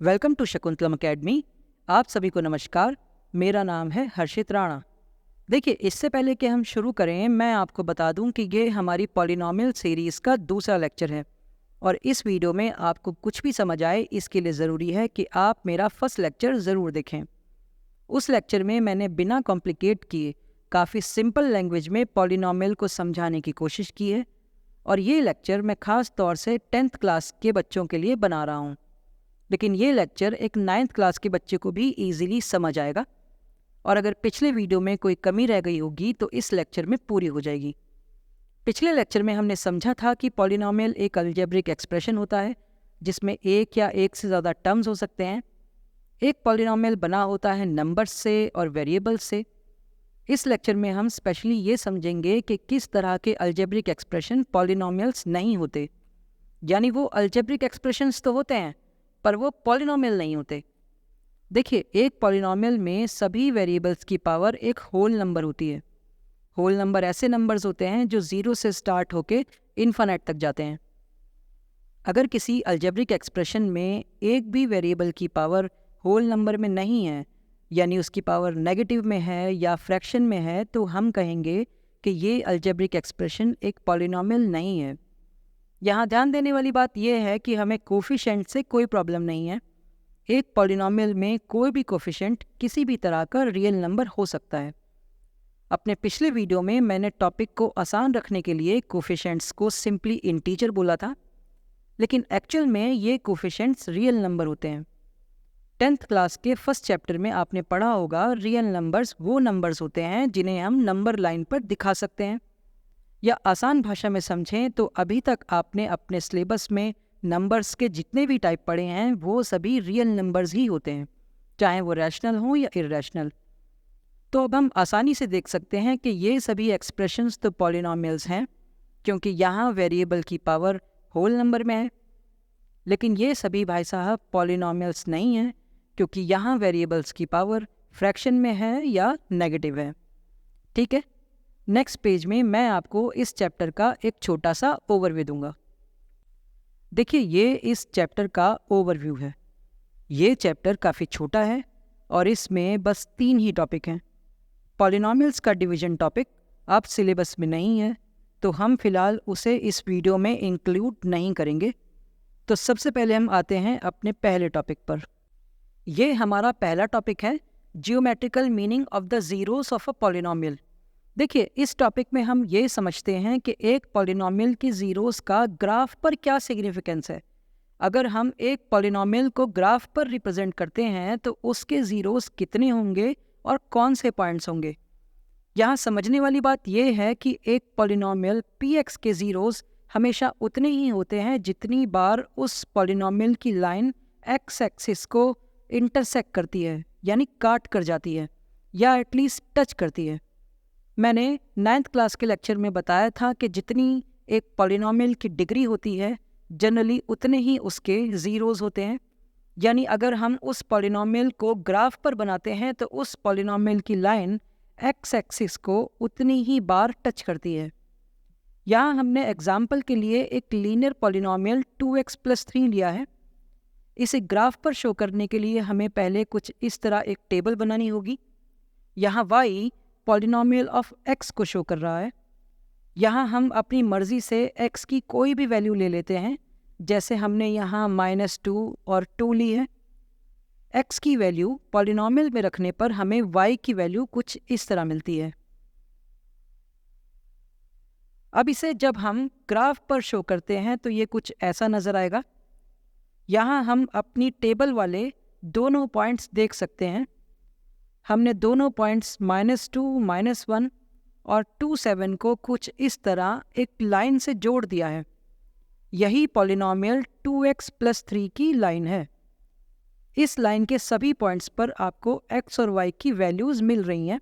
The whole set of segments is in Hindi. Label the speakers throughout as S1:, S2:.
S1: Welcome to Shakuntalam academy. आप सभी को नमस्कार। मेरा नाम है हर्षित राणा। देखिए, इससे पहले कि हम शुरू करें, मैं आपको बता दूं कि ये हमारी पॉलिनॉमियल सीरीज़ का दूसरा लेक्चर है और इस वीडियो में आपको कुछ भी समझ आए इसके लिए ज़रूरी है कि आप मेरा फर्स्ट लेक्चर ज़रूर देखें। उस लेक्चर में मैंने बिना कॉम्प्लिकेट किए काफ़ी सिंपल लैंग्वेज में पॉलिनॉमियल को समझाने की कोशिश की है और ये लेक्चर मैं ख़ास तौर से 10th क्लास के बच्चों के लिए बना रहा हूँ। लेकिन ये लेक्चर एक 9th क्लास के बच्चे को भी ईजिली समझ आएगा और अगर पिछले वीडियो में कोई कमी रह गई होगी तो इस लेक्चर में पूरी हो जाएगी। पिछले लेक्चर में हमने समझा था कि पॉलिनॉमियल एक अलजेब्रिक एक्सप्रेशन होता है जिसमें एक या एक से ज़्यादा टर्म्स हो सकते हैं। एक पॉलिनॉमियल बना होता है नंबर्स से और वेरिएबल्स से। इस लेक्चर में हम स्पेशली ये समझेंगे कि किस तरह के अलजेब्रिक एक्सप्रेशन पॉलिनॉमियल्स नहीं होते, यानी वो अलजेब्रिक एक्सप्रेशंस तो होते हैं पर वो पॉलिनॉमियल नहीं होते। देखिए, एक पॉलिनॉमियल में सभी वेरिएबल्स की पावर एक होल नंबर होती है। होल नंबर ऐसे नंबर्स होते हैं जो 0 से स्टार्ट होके इन्फिनिट तक जाते हैं। अगर किसी अलजेब्रिक एक्सप्रेशन में एक भी वेरिएबल की पावर होल नंबर में नहीं है, यानी उसकी पावर नेगेटिव में है या फ्रैक्शन में है, तो हम कहेंगे कि ये अलजेब्रिक एक्सप्रेशन एक पॉलिनॉमियल नहीं है। यहाँ ध्यान देने वाली बात यह है कि हमें कोफिशिएंट से कोई प्रॉब्लम नहीं है। एक पॉलिनॉमियल में कोई भी कोफिशिएंट किसी भी तरह का रियल नंबर हो सकता है। अपने पिछले वीडियो में मैंने टॉपिक को आसान रखने के लिए कोफिशिएंट्स को सिंपली इंटीजर बोला था, लेकिन एक्चुअल में ये कोफिशिएंट्स रियल नंबर होते हैं। 10th क्लास के फर्स्ट चैप्टर में आपने पढ़ा होगा, रियल नंबर्स वो नंबर्स होते हैं जिन्हें हम नंबर लाइन पर दिखा सकते हैं। या आसान भाषा में समझें तो अभी तक आपने अपने सिलेबस में नंबर्स के जितने भी टाइप पढ़े हैं वो सभी रियल नंबर्स ही होते हैं, चाहे वो रैशनल हों या इररेशनल। तो अब हम आसानी से देख सकते हैं कि ये सभी एक्सप्रेशंस तो पॉलिनॉमियल्स हैं क्योंकि यहाँ वेरिएबल की पावर होल नंबर में है। लेकिन ये सभी भाई साहब पॉलिनॉमियल्स नहीं हैं क्योंकि यहाँ वेरिएबल्स की पावर फ्रैक्शन में है या नेगेटिव है। ठीक है, नेक्स्ट पेज में मैं आपको इस चैप्टर का एक छोटा सा ओवरव्यू दूंगा। देखिए, ये इस चैप्टर का ओवरव्यू है। ये चैप्टर काफ़ी छोटा है और इसमें बस 3 ही टॉपिक हैं। पॉलिनॉमियल्स का डिवीजन टॉपिक अब सिलेबस में नहीं है, तो हम फिलहाल उसे इस वीडियो में इंक्लूड नहीं करेंगे। तो सबसे पहले हम आते हैं अपने पहले टॉपिक पर। ये हमारा पहला टॉपिक है, geometrical meaning of the zeros of a polynomial. देखिए, इस टॉपिक में हम ये समझते हैं कि एक पॉलिनॉमियल की ज़ीरोस का ग्राफ पर क्या सिग्निफिकेंस है। अगर हम एक पॉलिनॉमियल को ग्राफ पर रिप्रेजेंट करते हैं तो उसके ज़ीरोस कितने होंगे और कौन से पॉइंट्स होंगे। यहाँ समझने वाली बात यह है कि एक पॉलिनॉमियल px के ज़ीरोस हमेशा उतने ही होते हैं जितनी बार उस पॉलिनॉमियल की लाइन x एक्सिस को इंटरसेक्ट करती है, यानी काट कर जाती है या एटलीस्ट टच करती है। मैंने 9th क्लास के लेक्चर में बताया था कि जितनी एक पॉलिनॉमियल की डिग्री होती है जनरली उतने ही उसके ज़ीरोज़ होते हैं। यानी अगर हम उस पॉलिनॉमियल को ग्राफ पर बनाते हैं तो उस पॉलिनॉमियल की लाइन एक्स एक्सिस को उतनी ही बार टच करती है। यहाँ हमने एग्जाम्पल के लिए एक लीनियर पॉलिनॉमियल 2x + 3 लिया है। इसे ग्राफ पर शो करने के लिए हमें पहले कुछ इस तरह एक टेबल बनानी होगी। यहाँ y पॉलिनॉमियल ऑफ x को शो कर रहा है। यहाँ हम अपनी मर्जी से x की कोई भी वैल्यू ले लेते हैं, जैसे हमने यहाँ -2 और 2 ली है। x की वैल्यू पॉलिनॉमियल में रखने पर हमें y की वैल्यू कुछ इस तरह मिलती है। अब इसे जब हम ग्राफ पर शो करते हैं तो ये कुछ ऐसा नज़र आएगा। यहाँ हम अपनी टेबल वाले दोनों पॉइंट्स देख सकते हैं। हमने दोनों पॉइंट्स -2, -1 और 2, 7 को कुछ इस तरह एक लाइन से जोड़ दिया है। यही पॉलिनॉमियल 2x + 3 की लाइन है। इस लाइन के सभी पॉइंट्स पर आपको x और y की वैल्यूज़ मिल रही हैं।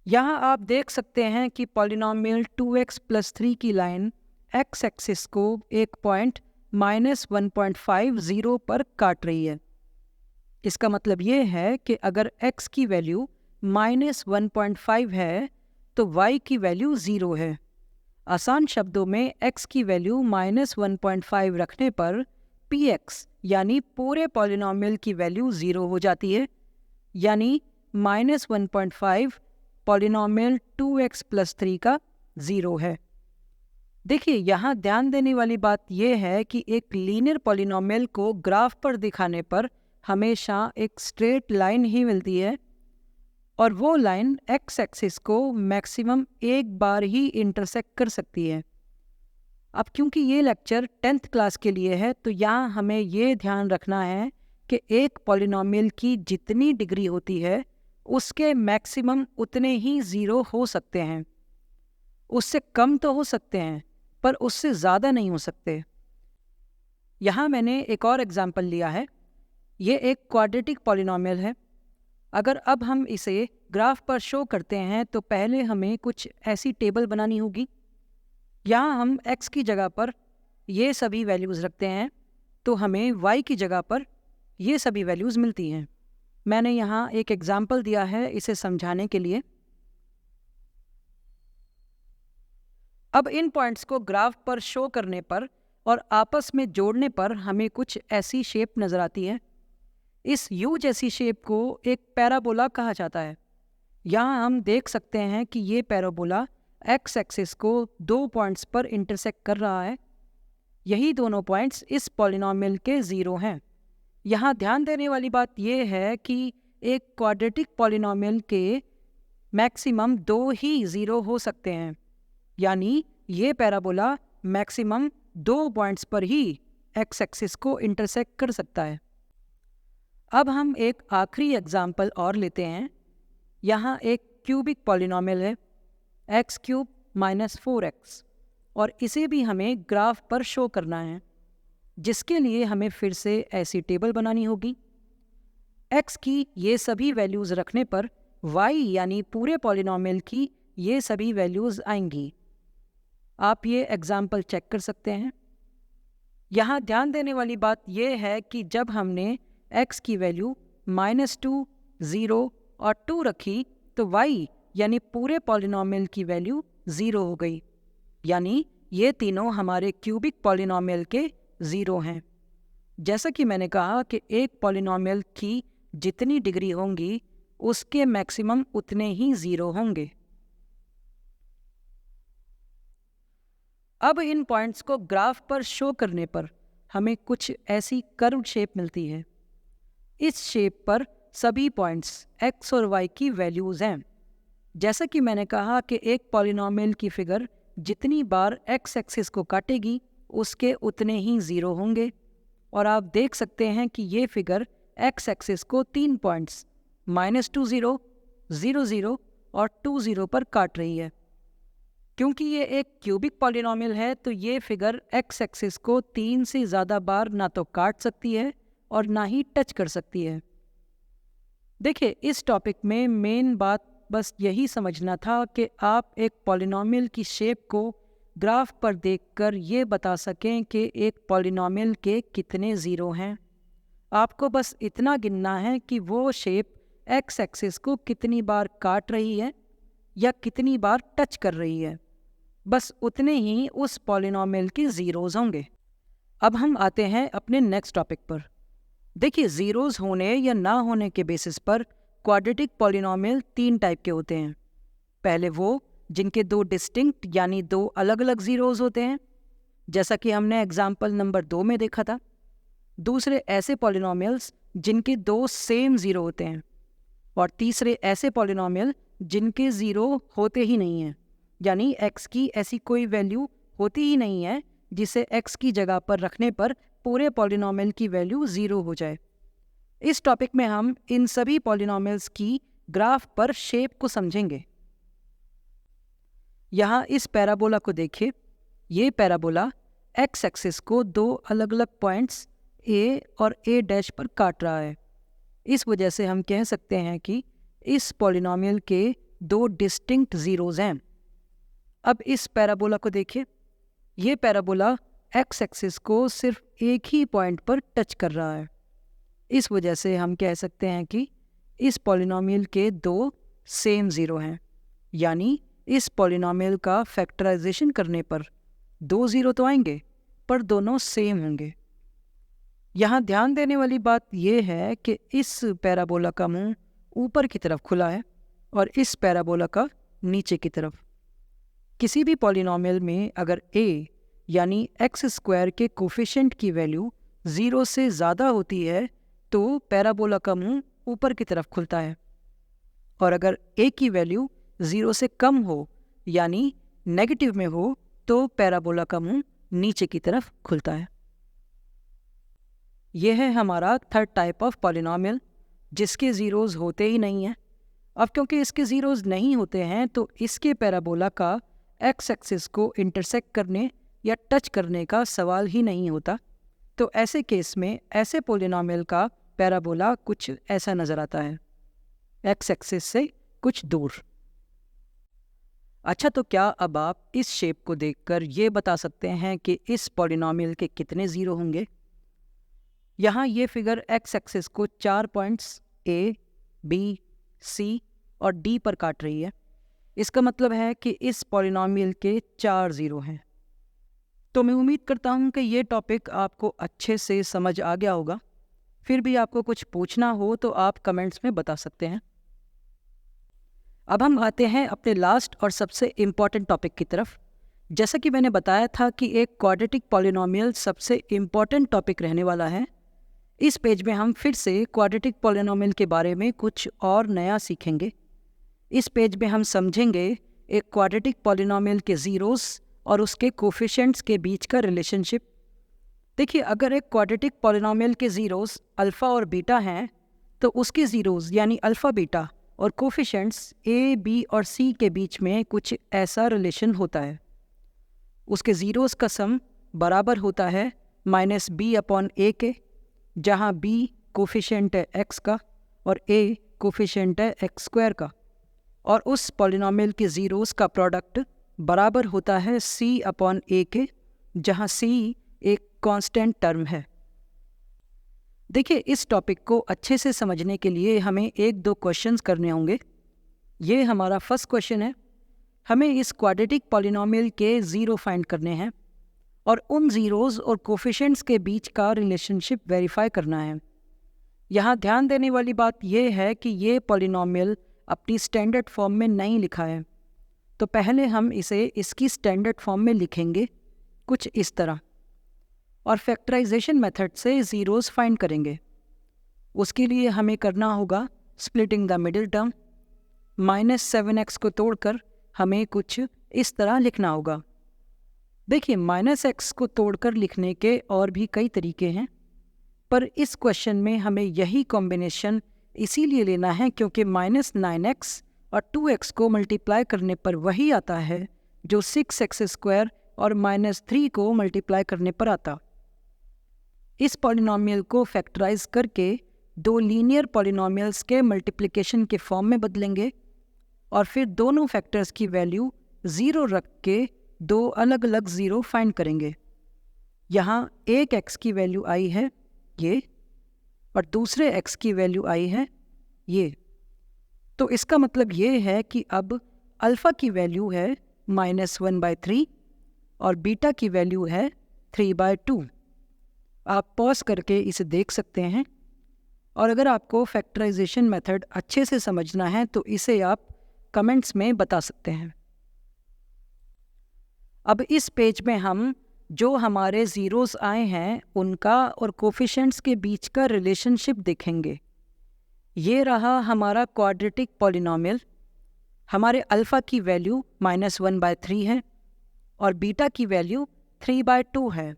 S1: यहाँ आप देख सकते हैं कि पॉलिनॉमियल 2x + 3 की लाइन x एक्सिस को एक पॉइंट -1.50 पर काट रही है। इसका मतलब ये है कि अगर x की वैल्यू -1.5 है तो y की वैल्यू 0 है। आसान शब्दों में x की वैल्यू -1.5 रखने पर px यानी पूरे पॉलिनॉमियल की वैल्यू 0 हो जाती है, यानी -1.5 पॉलिनॉमियल 2x + 3 का 0 है। देखिए, यहाँ ध्यान देने वाली बात यह है कि एक लीनियर पॉलिनॉमियल को ग्राफ पर दिखाने पर हमेशा एक स्ट्रेट लाइन ही मिलती है, और वो लाइन एक्स एक्सिस को मैक्सिमम एक बार ही इंटरसेक्ट कर सकती है। अब क्योंकि ये लेक्चर 10th क्लास के लिए है, तो यहाँ हमें ये ध्यान रखना है कि एक पॉलिनॉमियल की जितनी डिग्री होती है उसके मैक्सिमम उतने ही 0 हो सकते हैं। उससे कम तो हो सकते हैं, पर उससे ज़्यादा नहीं हो सकते। यहाँ मैंने एक और एग्जाम्पल लिया है। ये एक क्वाड्रेटिक पॉलिनॉमियल है। अगर अब हम इसे ग्राफ पर शो करते हैं तो पहले हमें कुछ ऐसी टेबल बनानी होगी। यहाँ हम x की जगह पर ये सभी वैल्यूज़ रखते हैं, तो हमें y की जगह पर ये सभी वैल्यूज़ मिलती हैं। मैंने यहाँ एक एग्जाम्पल दिया है इसे समझाने के लिए। अब इन पॉइंट्स को ग्राफ पर शो करने पर और आपस में जोड़ने पर हमें कुछ ऐसी शेप नज़र आती है। इस U जैसी शेप को एक पैराबोला कहा जाता है। यहाँ हम देख सकते हैं कि ये पैराबोला एक्स एक्सिस को 2 पॉइंट्स पर इंटरसेक्ट कर रहा है। यही दोनों पॉइंट्स इस पॉलिनॉमियल के 0 हैं। यहाँ ध्यान देने वाली बात यह है कि एक क्वाड्रेटिक पॉलिनॉमियल के मैक्सिमम 2 ही 0 हो सकते हैं, यानी ये पैराबोला मैक्सिमम 2 पॉइंट्स पर ही एक्स एक्सिस को इंटरसेक्ट कर सकता है। अब हम एक आखिरी एग्जाम्पल और लेते हैं। यहाँ एक क्यूबिक पॉलिनॉमियल है x³ - 4x, और इसे भी हमें ग्राफ पर शो करना है, जिसके लिए हमें फिर से ऐसी टेबल बनानी होगी। x की ये सभी वैल्यूज़ रखने पर y यानी पूरे पॉलिनॉमियल की ये सभी वैल्यूज़ आएंगी। आप ये एग्जाम्पल चेक कर सकते हैं। यहाँ ध्यान देने वाली बात यह है कि जब हमने x की वैल्यू -2, 0 और 2 रखी तो y यानी पूरे पॉलिनॉमियल की वैल्यू 0 हो गई, यानी ये तीनों हमारे क्यूबिक पॉलिनॉमियल के 0 हैं। जैसा कि मैंने कहा कि एक पॉलिनॉमियल की जितनी डिग्री होंगी उसके मैक्सिमम उतने ही 0 होंगे। अब इन पॉइंट्स को ग्राफ पर शो करने पर हमें कुछ ऐसी कर्व शेप मिलती है। इस शेप पर सभी पॉइंट्स x और y की वैल्यूज़ हैं। जैसा कि मैंने कहा कि एक पॉलिनॉमियल की फिगर जितनी बार x एक्सिस को काटेगी उसके उतने ही 0 होंगे, और आप देख सकते हैं कि ये फिगर x एक्सिस को 3 पॉइंट्स -20, 00 और 20 पर काट रही है। क्योंकि ये एक क्यूबिक पॉलिनॉमियल है तो ये फिगर x एक्सिस को 3 से ज़्यादा बार ना तो काट सकती है और ना ही टच कर सकती है। देखिए, इस टॉपिक में मेन बात बस यही समझना था कि आप एक पॉलिनॉमियल की शेप को ग्राफ पर देखकर ये बता सकें कि एक पॉलिनॉमियल के कितने 0 हैं। आपको बस इतना गिनना है कि वो शेप x एक्सिस को कितनी बार काट रही है या कितनी बार टच कर रही है। बस उतने ही उस पॉलिनॉमियल के 0s होंगे। अब हम आते हैं अपने नेक्स्ट टॉपिक पर। देखिए, 0s होने या ना होने के बेसिस पर क्वाड्रेटिक पॉलिनॉमियल 3 टाइप के होते हैं। पहले वो जिनके 2 डिस्टिंक्ट यानी 2 अलग अलग 0s होते हैं, जैसा कि हमने एग्जाम्पल नंबर 2 में देखा था। दूसरे ऐसे पॉलिनॉमियल्स जिनके 2 सेम 0 होते हैं, और तीसरे ऐसे पॉलिनॉमियल जिनके 0 होते ही नहीं हैं, यानी x की ऐसी कोई वैल्यू होती ही नहीं है जिसे x की जगह पर रखने पर पूरे पॉलिनॉमियल की वैल्यू 0 हो जाए। इस टॉपिक में हम इन सभी पॉलिनॉमियल्स की ग्राफ पर शेप को समझेंगे। यहाँ इस पैराबोला को देखिए। ये पैराबोला x एक्सिस को 2 अलग अलग पॉइंट्स a और a' पर काट रहा है। इस वजह से हम कह सकते हैं कि इस पॉलिनॉमियल के 2 डिस्टिंक्ट 0s हैं। अब इस पैराबोला को देखिए। ये पैराबोला x एक्सिस को सिर्फ एक ही पॉइंट पर टच कर रहा है। इस वजह से हम कह सकते हैं कि इस पॉलिनॉमियल के 2 सेम 0 हैं, यानी इस पॉलिनॉमियल का फैक्टराइजेशन करने पर 2 0 तो आएंगे पर दोनों सेम होंगे। यहाँ ध्यान देने वाली बात यह है कि इस पैराबोला का मुंह ऊपर की तरफ खुला है और इस पैराबोला का नीचे की तरफ। किसी भी पॉलिनोमियल में अगर a यानी एक्स स्क्वायर के कोफिशिएंट की वैल्यू 0 से ज़्यादा होती है तो पैराबोला का मुंह ऊपर की तरफ खुलता है, और अगर a की वैल्यू 0 से कम हो यानी नेगेटिव में हो तो पैराबोला का मुंह नीचे की तरफ खुलता है। यह है हमारा थर्ड टाइप ऑफ पॉलिनोमियल जिसके ज़ीरोज़ होते ही नहीं हैं। अब क्योंकि इसके ज़ीरोज़ नहीं होते हैं तो इसके पैराबोला का एक्स एक्सिस को इंटरसेक्ट करने या टच करने का सवाल ही नहीं होता। तो ऐसे केस में ऐसे पॉलिनोमियल का पैराबोला कुछ ऐसा नज़र आता है, एक्स एक्सिस से कुछ दूर। अच्छा, तो क्या अब आप इस शेप को देखकर ये बता सकते हैं कि इस पॉलिनोमियल के कितने ज़ीरो होंगे? यहाँ ये फिगर एक्स एक्सिस को 4 पॉइंट्स A, B, C और D पर काट रही है। इसका मतलब है कि इस पॉलिनोमियल के 4 ज़ीरो हैं। तो मैं उम्मीद करता हूँ कि ये टॉपिक आपको अच्छे से समझ आ गया होगा। फिर भी आपको कुछ पूछना हो तो आप कमेंट्स में बता सकते हैं। अब हम आते हैं अपने लास्ट और सबसे इम्पॉर्टेंट टॉपिक की तरफ। जैसा कि मैंने बताया था कि एक क्वाड्रेटिक पॉलिनोमियल सबसे इम्पॉर्टेंट टॉपिक रहने वाला है। इस पेज में हम फिर से क्वाड्रेटिक पॉलिनोमियल के बारे में कुछ और नया सीखेंगे। इस पेज में हम समझेंगे एक क्वाड्रेटिक पॉलिनोमियल के ज़ीरोज़ और उसके कोफिशिएंट्स के बीच का रिलेशनशिप। देखिए, अगर एक क्वाड्रेटिक पॉलिनोमियल के ज़ीरोज़ अल्फ़ा और बीटा हैं तो उसके ज़ीरोज़ यानी अल्फ़ा बीटा और कोफिशिएंट्स A, B और C के बीच में कुछ ऐसा रिलेशन होता है। उसके ज़ीरोज़ का सम बराबर होता है -b/a के, जहाँ b कोफिशिएंट है x का और a कोफिशिएंट है x स्क्वायर का, और उस पॉलिनोमियल के ज़ीरोज़ का प्रोडक्ट बराबर होता है c/a के, जहाँ c एक कांस्टेंट टर्म है। देखिए, इस टॉपिक को अच्छे से समझने के लिए हमें 1-2 क्वेश्चंस करने होंगे। ये हमारा फर्स्ट क्वेश्चन है। हमें इस क्वाड्रेटिक पॉलिनोमियल के ज़ीरो फाइंड करने हैं और उन ज़ीरोज़ और कोफिशिएंट्स के बीच का रिलेशनशिप वेरीफाई करना है। यहाँ ध्यान देने वाली बात यह है कि ये पॉलिनोमियल अपनी स्टैंडर्ड फॉर्म में नहीं लिखा है। तो पहले हम इसे इसकी स्टैंडर्ड फॉर्म में लिखेंगे कुछ इस तरह, और फैक्टराइजेशन मेथड से ज़ीरोज़ फाइंड करेंगे। उसके लिए हमें करना होगा splitting the middle term. -7x को तोड़कर हमें कुछ इस तरह लिखना होगा। देखिए, -x को तोड़कर लिखने के और भी कई तरीके हैं, पर इस क्वेश्चन में हमें यही कॉम्बिनेशन इसीलिए लेना है क्योंकि -9x और 2x को मल्टीप्लाई करने पर वही आता है जो 6x² और -3 को मल्टीप्लाई करने पर आता। इस पॉलिनोमियल को फैक्टराइज करके 2 लीनियर पॉलिनोमियल्स के मल्टीप्लिकेशन के फॉर्म में बदलेंगे और फिर दोनों फैक्टर्स की वैल्यू 0 रख के 2 अलग अलग ज़ीरो फाइंड करेंगे। यहाँ एक x की वैल्यू आई है ये, और दूसरे x की वैल्यू आई है ये। तो इसका मतलब ये है कि अब अल्फ़ा की वैल्यू है -1/3 और बीटा की वैल्यू है 3/2। आप पॉज करके इसे देख सकते हैं, और अगर आपको फैक्टराइजेशन मेथड अच्छे से समझना है तो इसे आप कमेंट्स में बता सकते हैं। अब इस पेज में हम जो हमारे ज़ीरोज़ आए हैं उनका और कोफिशिएंट्स के बीच का रिलेशनशिप देखेंगे। ये रहा हमारा क्वाड्रेटिक पॉलिनोमियल। हमारे अल्फ़ा की वैल्यू -1/3 है और बीटा की वैल्यू 3/2 है।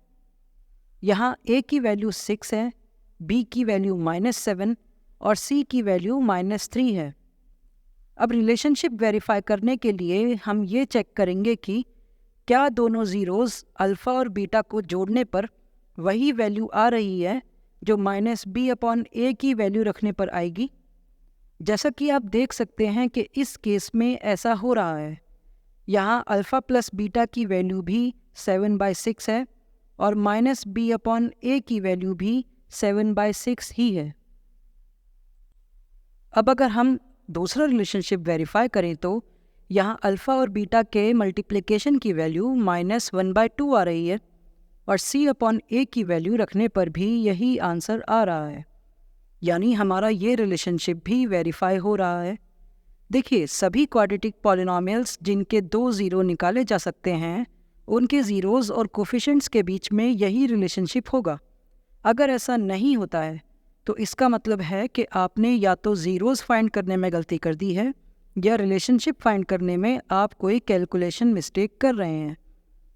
S1: यहाँ a की वैल्यू 6 है, b की वैल्यू -7 और c की वैल्यू -3 है। अब रिलेशनशिप वेरीफाई करने के लिए हम ये चेक करेंगे कि क्या दोनों ज़ीरोज़ अल्फ़ा और बीटा को जोड़ने पर वही वैल्यू आ रही है जो -b/a की वैल्यू रखने पर आएगी। जैसा कि आप देख सकते हैं कि इस केस में ऐसा हो रहा है। यहाँ अल्फ़ा प्लस बीटा की वैल्यू भी 7/6 है और -b/a की वैल्यू भी 7/6 ही है। अब अगर हम दूसरा रिलेशनशिप वेरीफाई करें तो यहाँ अल्फ़ा और बीटा के मल्टीप्लिकेशन की वैल्यू -1/2 आ रही है और C अपॉन A की वैल्यू रखने पर भी यही आंसर आ रहा है, यानी हमारा ये रिलेशनशिप भी वेरीफाई हो रहा है। देखिए, सभी क्वाड्रेटिक पॉलिनॉमियल्स जिनके 2 ज़ीरो निकाले जा सकते हैं, उनके ज़ीरोज़ और कोफिशिएंट्स के बीच में यही रिलेशनशिप होगा। अगर ऐसा नहीं होता है तो इसका मतलब है कि आपने या तो ज़ीरोज़ फाइंड करने में गलती कर दी है या रिलेशनशिप फाइंड करने में आप कोई कैलकुलेशन मिस्टेक कर रहे हैं।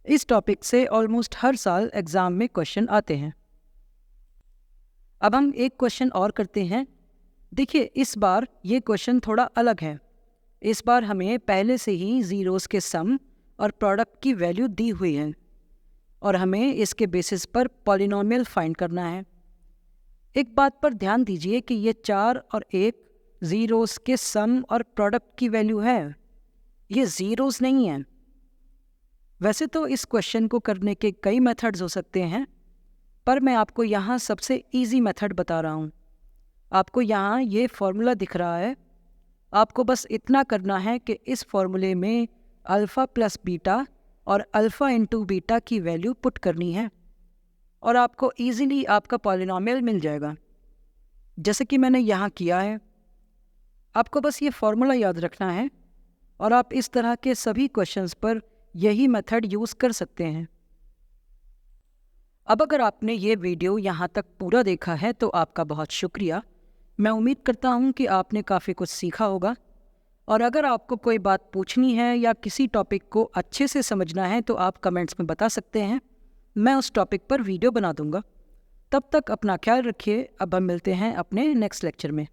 S1: इस टॉपिक से ऑलमोस्ट हर साल एग्ज़ाम में क्वेश्चन आते हैं। अब हम एक क्वेश्चन और करते हैं। देखिए, इस बार ये क्वेश्चन थोड़ा अलग है। इस बार हमें पहले से ही ज़ीरोज़ के सम और प्रोडक्ट की वैल्यू दी हुई है और हमें इसके बेसिस पर पॉलिनॉमियल फाइंड करना है। एक बात पर ध्यान दीजिए कि ये 4 और 1 ज़ीरोज़ के सम और प्रोडक्ट की वैल्यू है, ये ज़ीरोज़ नहीं हैं। वैसे तो इस क्वेश्चन को करने के कई मेथड्स हो सकते हैं, पर मैं आपको यहाँ सबसे इजी मेथड बता रहा हूँ। आपको यहाँ ये फॉर्मूला दिख रहा है। आपको बस इतना करना है कि इस फॉर्मूले में अल्फ़ा प्लस बीटा और अल्फ़ा इंटू बीटा की वैल्यू पुट करनी है और आपको इजीली आपका पॉलिनॉमियल मिल जाएगा, जैसे कि मैंने यहाँ किया है। आपको बस ये फॉर्मूला याद रखना है और आप इस तरह के सभी क्वेश्चंस पर यही मेथड यूज़ कर सकते हैं। अब अगर आपने ये वीडियो यहाँ तक पूरा देखा है तो आपका बहुत शुक्रिया। मैं उम्मीद करता हूँ कि आपने काफ़ी कुछ सीखा होगा, और अगर आपको कोई बात पूछनी है या किसी टॉपिक को अच्छे से समझना है तो आप कमेंट्स में बता सकते हैं। मैं उस टॉपिक पर वीडियो बना दूँगा। तब तक अपना ख्याल रखिए। अब हम मिलते हैं अपने नेक्स्ट लेक्चर में।